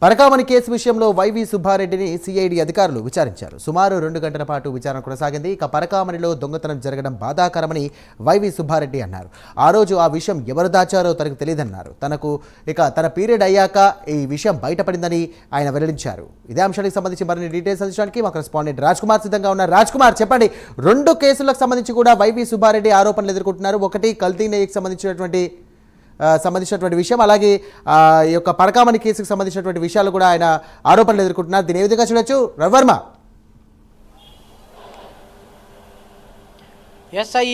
Parakamani case విషయంలో YV సుబ్బారెడ్డిని CID అధికారులు విచారించారు. సుమారు 2 గంటల పాటు విచారణ కొనసాగింది. ఇక పరకామణిలో దొంగతనం జరగడం బాధాకరమని వైవి సుబ్బారెడ్డి అన్నారు. ఆ రోజు ఆ విషయం ఎవరు దాచారో తనకు తెలియదన్నారు. తన పీరియడ్ అయ్యాక ఈ విషయం బయటపడిందని ఆయన వెల్లడించారు. ఇదే అంశానికి సంబంధించి మరిన్ని డీటెయిల్స్ అందించడానికి మా కరెస్పాండెంట్ రాజ్ కుమార్ సిద్ధంగా ఉన్నారు. రాజ్ కుమార్, చెప్పండి, 2 కేసులకు సంబంధించి కూడా వైవి సుబ్బారెడ్డి ఆరోపణలు ఎదుర్కొంటున్నారు. ఒకటి కల్తీ నెయ్యికి సంబంధించినటువంటి విషయం, అలాగే ఈ యొక్క పరకామణి కేసుకు సంబంధించినటువంటి విషయాలు కూడా ఆయన ఆరోపణలు ఎదుర్కొంటున్నారు. దీని ఏ విధంగా చూడొచ్చు రవివర్మ? ఎస్ఐ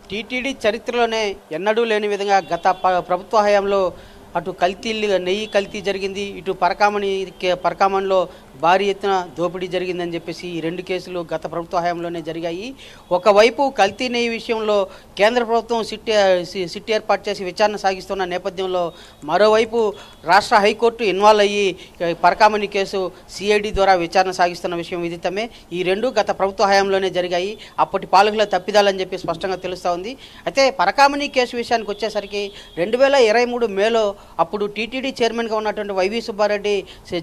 టీటీడీ చరిత్రలోనే ఎన్నడూ లేని విధంగా గత ప్రభుత్వ హయాంలో అటు నెయ్యి కల్తీ జరిగింది, ఇటు పరకామణిలో భారీ ఎత్తున దోపిడీ జరిగిందని చెప్పేసి ఈ 2 కేసులు గత ప్రభుత్వ హయాంలోనే జరిగాయి. ఒకవైపు కల్తీ నెయ్యి విషయంలో కేంద్ర ప్రభుత్వం సిట్ ఏర్పాటు చేసి విచారణ సాగిస్తున్న నేపథ్యంలో మరోవైపు రాష్ట్ర హైకోర్టు ఇన్వాల్వ్ అయ్యి పరకామణి కేసు సిఐడి ద్వారా విచారణ సాగిస్తున్న విషయం విదితమే. ఈ 2 గత ప్రభుత్వ హయాంలోనే జరిగాయి. అప్పటి పాలకుల తప్పిదాలని చెప్పి స్పష్టంగా తెలుస్తూ ఉంది. అయితే పరకామణి కేసు విషయానికి వచ్చేసరికి 2023 మేలో అప్పుడు టీటీడీ చైర్మన్గా ఉన్నటువంటి వైవి సుబ్బారెడ్డి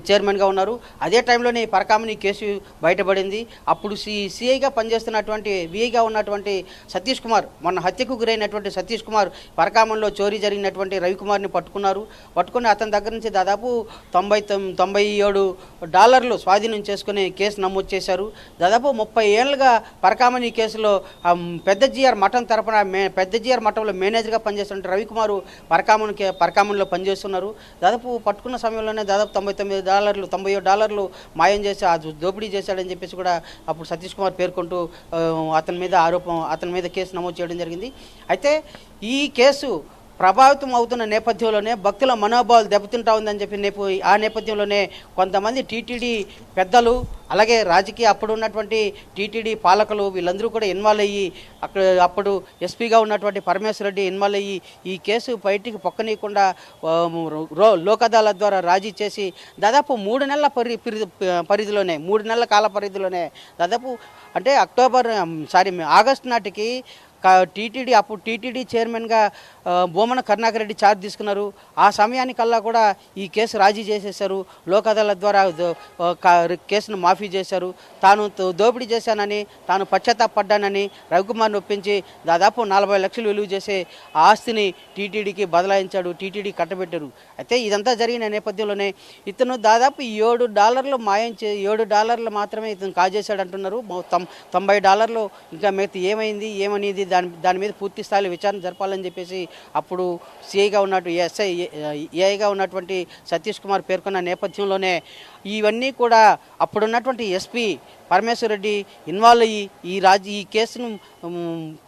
చైర్మన్గా ఉన్నారు. అదే టైంలోనే పరకామణి కేసు బయటపడింది. అప్పుడు సిఐగా పనిచేస్తున్నటువంటి విఐగా ఉన్నటువంటి సతీష్ కుమార్, మొన్న హత్యకు గురైనటువంటి సతీష్ కుమార్ పరకామణిలో చోరీ జరిగినటువంటి రవికుమార్ని పట్టుకుని అతని దగ్గర నుంచి దాదాపు $97 స్వాధీనం చేసుకుని కేసు నమోదు చేశారు. దాదాపు 30 ఏళ్ళుగా పరకామణి కేసులో పెద్ద జిఆర్ మఠం తరపున పెద్ద జిఆర్ మఠంలో మేనేజర్గా పనిచేస్తున్న రవికుమారు పరకామణిలో పనిచేస్తున్నారు. దాదాపు పట్టుకున్న సమయంలోనే దాదాపు $97 మాయం చేసి దోపిడీ చేశాడని చెప్పేసి కూడా అప్పుడు సతీష్ కుమార్ పేర్కొంటూ అతని మీద కేసు నమోదు చేయడం జరిగింది. అయితే ఈ కేసు ప్రభావితం అవుతున్న నేపథ్యంలోనే భక్తుల మనోభావాలు దెబ్బతింటా ఉందని చెప్పి ఆ నేపథ్యంలోనే కొంతమంది టీటీడీ పెద్దలు, అలాగే అప్పుడు ఉన్నటువంటి టీటీడీ పాలకులు వీళ్ళందరూ కూడా ఇన్వాల్వ్ అయ్యి అప్పుడు ఎస్పీగా ఉన్నటువంటి పరమేశ్వర రెడ్డి ఇన్వాల్వ్ అయ్యి ఈ కేసు బయటికి పొక్కనీయకుండా లోక్ అదాలత్ ద్వారా రాజీ చేసి దాదాపు 3 నెలల పరిధిలోనే 3 నెలల కాల పరిధిలోనే దాదాపు అంటే ఆగస్టు నాటికి అప్పుడు టీటీడీ చైర్మన్గా బోమన కరుణాకర్ రెడ్డి ఛార్జ్ తీసుకున్నారు. ఆ సమయానికల్లా కూడా ఈ కేసు రాజీ చేసేశారు. లోక్ అదాలత్ ద్వారా కేసును మాఫీ చేశారు. తాను దోపిడీ చేశానని, తాను పశ్చాత్తాపడ్డానని రవికుమార్ని ఒప్పించి దాదాపు 40 లక్షలు విలువ చేసే ఆస్తిని టీటీడీకి బదలాయించాడు. టీటీడీ కట్టబెట్టారు. అయితే ఇదంతా జరిగిన నేపథ్యంలోనే ఇతను దాదాపు $7 మాయం $7 మాత్రమే ఇతను కాజేశాడు అంటున్నారు. $90 ఇంకా మిగతా ఏమనేది దాని మీద పూర్తి స్థాయిలో విచారణ జరపాలని చెప్పేసి అప్పుడు సిఐగా ఉన్నట్టు ఏఐగా ఉన్నటువంటి సతీష్ కుమార్ పేర్కొన్న నేపథ్యంలోనే ఇవన్నీ కూడా అప్పుడున్నటువంటి ఎస్పీ పరమేశ్వర రెడ్డి ఇన్వాల్వ్ అయ్యి ఈ కేసును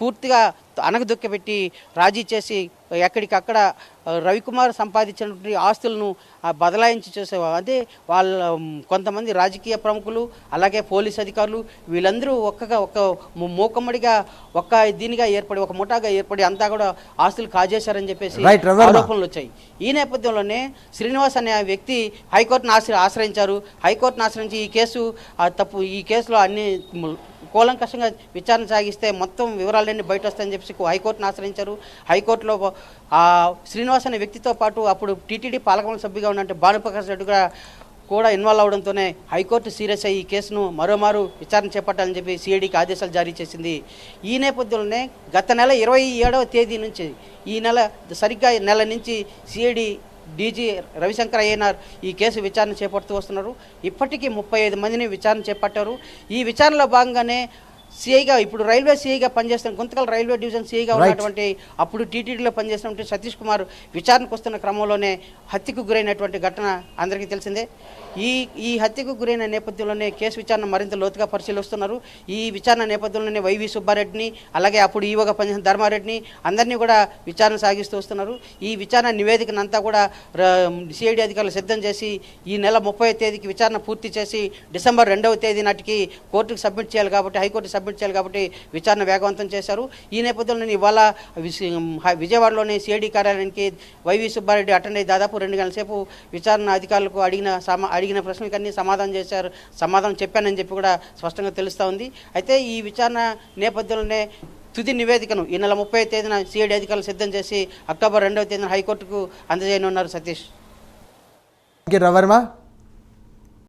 పూర్తిగా అనగదొక్కిపెట్టి రాజీ చేసి ఎక్కడికక్కడ రవికుమార్ సంపాదించినటువంటి ఆస్తులను బదలాయించి చేసేవారు. అదే కొంతమంది రాజకీయ ప్రముఖులు, అలాగే పోలీస్ అధికారులు వీళ్ళందరూ ఒక మూకమ్మడిగా ఒక ముఠాగా ఏర్పడి అంతా కూడా ఆస్తులు కాజేశారని చెప్పేసి ఆరోపణలు వచ్చాయి. ఈ నేపథ్యంలోనే శ్రీనివాస్ అనే వ్యక్తి హైకోర్టును ఆశ్రయించారు. హైకోర్టును ఆశ్రయించి ఈ కేసులో అన్ని కూలంకషంగా విచారణ సాగిస్తే మొత్తం వివరాలన్నీ బయట వస్తాయని చెప్పేసి హైకోర్టును ఆశ్రయించారు. హైకోర్టులో శ్రీనివాస్ అనే వ్యక్తితో పాటు అప్పుడు టీటీడీ పాలకమండలి సభ్యుగా ఉన్నట్టు భానుప్రకాష్ రెడ్డి కూడా ఇన్వాల్వ్ అవడంతోనే హైకోర్టు సీరియస్ అయ్యి ఈ కేసును మరోమారు విచారణ చేపట్టాలని చెప్పి సిఐడికి ఆదేశాలు జారీ చేసింది. ఈ నేపథ్యంలోనే గత నెల 27వ తేదీ నుంచి సరిగ్గా నెల నుంచి సిఐడి డీజీ రవిశంకర్ అయ్యనార్ ఈ కేసు విచారణ చేపడుతూ వస్తున్నారు. ఇప్పటికీ 35 మందిని విచారణ చేపట్టారు. ఈ విచారణలో భాగంగానే సిఐగా ఇప్పుడు రైల్వే సిఐగా పనిచేస్తున్న గుంతకల్ రైల్వే డివిజన్ సిఐగా ఉన్నటువంటి అప్పుడు టీటీడీలో పనిచేసినటువంటి సతీష్ కుమార్ విచారణకు వస్తున్న క్రమంలోనే హత్యకు గురైనటువంటి ఘటన అందరికీ తెలిసిందే. ఈ హత్యకు గురైన నేపథ్యంలోనే కేసు విచారణ మరింత లోతుగా పరిశీలిస్తున్నారు. ఈ విచారణ నేపథ్యంలోనే వైవి సుబ్బారెడ్డిని, అలాగే అప్పుడు ఈవోగా పనిచేసిన ధర్మారెడ్డిని అందరినీ కూడా విచారణ సాగిస్తూ వస్తున్నారు. ఈ విచారణ నివేదికనంతా కూడా సిఐడి అధికారులు సిద్ధం చేసి ఈ నెల 30వ తేదీకి విచారణ పూర్తి చేసి డిసెంబర్ 2వ తేదీ నాటికి కోర్టుకు సబ్మిట్ చేయాలి కాబట్టి హైకోర్టు సబ్మిట్ చేయాలి కాబట్టి విచారణ వేగవంతం చేశారు. ఈ నేపథ్యంలో ఇవాళ విజయవాడలోని సిఐడి కార్యాలయానికి వైవి సుబ్బారెడ్డి అటెండ్ అయ్యి దాదాపు 2 గంటల సేపు విచారణ అధికారులకు అడిగిన ప్రశ్నలకు అన్ని సమాధానం చెప్పానని చెప్పి కూడా స్పష్టంగా తెలుస్తూ ఉంది. అయితే ఈ విచారణ నేపథ్యంలోనే తుది నివేదికను ఈ నెల 30వ తేదీన సిఐడి అధికారులు సిద్ధం చేసి అక్టోబర్ 2వ తేదీన హైకోర్టుకు అందజేయనున్నారు. సతీష్. రవర్మ.